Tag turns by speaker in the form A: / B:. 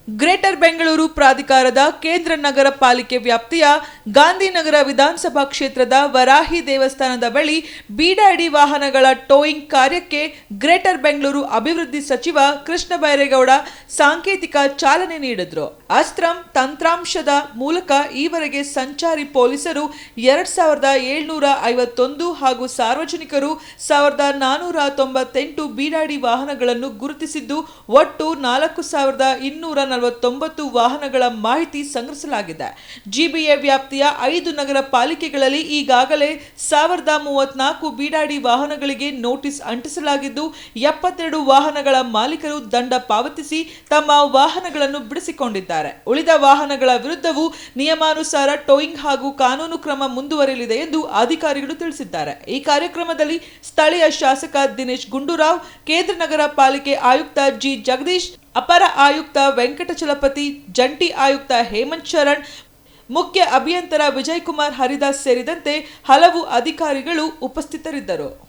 A: Greater Bengaluru ಪ್ರಾಧಿಕಾರದ ಕೇಂದ್ರ ನಗರ ಪಾಲಿಕೆ ವ್ಯಾಪ್ತಿಯ ಗಾಂಧಿನಗರ ವಿಧಾನಸಭಾ ಕ್ಷೇತ್ರದ ವರಾಹಿ ದೇವಸ್ಥಾನದ ಬಳಿ ಬೀಡಾಡಿ ವಾಹನಗಳ ಟೋಯಿಂಗ್ ಕಾರ್ಯಕ್ಕೆ ಗ್ರೇಟರ್ ಬೆಂಗಳೂರು ಅಭಿವೃದ್ಧಿ ಸಚಿವ ಕೃಷ್ಣ ಬೈರೇಗೌಡ ಸಾಂಕೇತಿಕ ಚಾಲನೆ ನೀಡಿದರು. ಅಸ್ತ್ರಂ ತಂತ್ರಾಂಶದ ಮೂಲಕ ಈವರೆಗೆ ಸಂಚಾರಿ ಪೊಲೀಸರು 2751 ಹಾಗೂ ಸಾರ್ವಜನಿಕರು 1498 ಬೀಡಾಡಿ ವಾಹನಗಳನ್ನು ಗುರುತಿಸಿದ್ದು ಒಟ್ಟು 4249 ವಾಹನಗಳ ಮಾಹಿತಿ ಸಂಗ್ರಹಿಸಲಾಗಿದೆ. ಜಿಬಿಎ ವ್ಯಾಪ್ತಿಯ 5 ನಗರ ಪಾಲಿಕೆಗಳಲ್ಲಿ ಈಗಾಗಲೇ 1034 ಬೀಡಾಡಿ ವಾಹನಗಳಿಗೆ ನೋಟಿಸ್ ಅಂಟಿಸಲಾಗಿದ್ದು 72 ವಾಹನಗಳ ಮಾಲೀಕರು ದಂಡ ಪಾವತಿಸಿ ತಮ್ಮ ವಾಹನಗಳನ್ನು ಬಿಡಿಸಿಕೊಂಡಿದ್ದಾರೆ. ಉಳಿದ ವಾಹನಗಳ ವಿರುದ್ಧವೂ ನಿಯಮಾನುಸಾರ ಟೋಯಿಂಗ್ ಹಾಗೂ ಕಾನೂನು ಕ್ರಮ ಮುಂದುವರಿಯಲಿದೆ ಎಂದು ಅಧಿಕಾರಿಗಳು ತಿಳಿಸಿದ್ದಾರೆ. ಈ ಕಾರ್ಯಕ್ರಮದಲ್ಲಿ ಸ್ಥಳೀಯ ಶಾಸಕ ದಿನೇಶ್ ಗುಂಡೂರಾವ್, ಕೇಂದ್ರ ನಗರ ಪಾಲಿಕೆ ಆಯುಕ್ತ ಜಿ ಜಗದೀಶ್, ಅಪರ ಆಯುಕ್ತ ವೆಂಕಟಚಲಪತಿ, ಜಂಟಿ ಆಯುಕ್ತ ಹೇಮಂತ್ ಶರಣ್, ಮುಖ್ಯ ಅಭಿಯಂತರ ವಿಜಯಕುಮಾರ್ ಹರಿದಾಸ್ ಸೇರಿದಂತೆ ಹಲವು ಅಧಿಕಾರಿಗಳು ಉಪಸ್ಥಿತರಿದ್ದರು.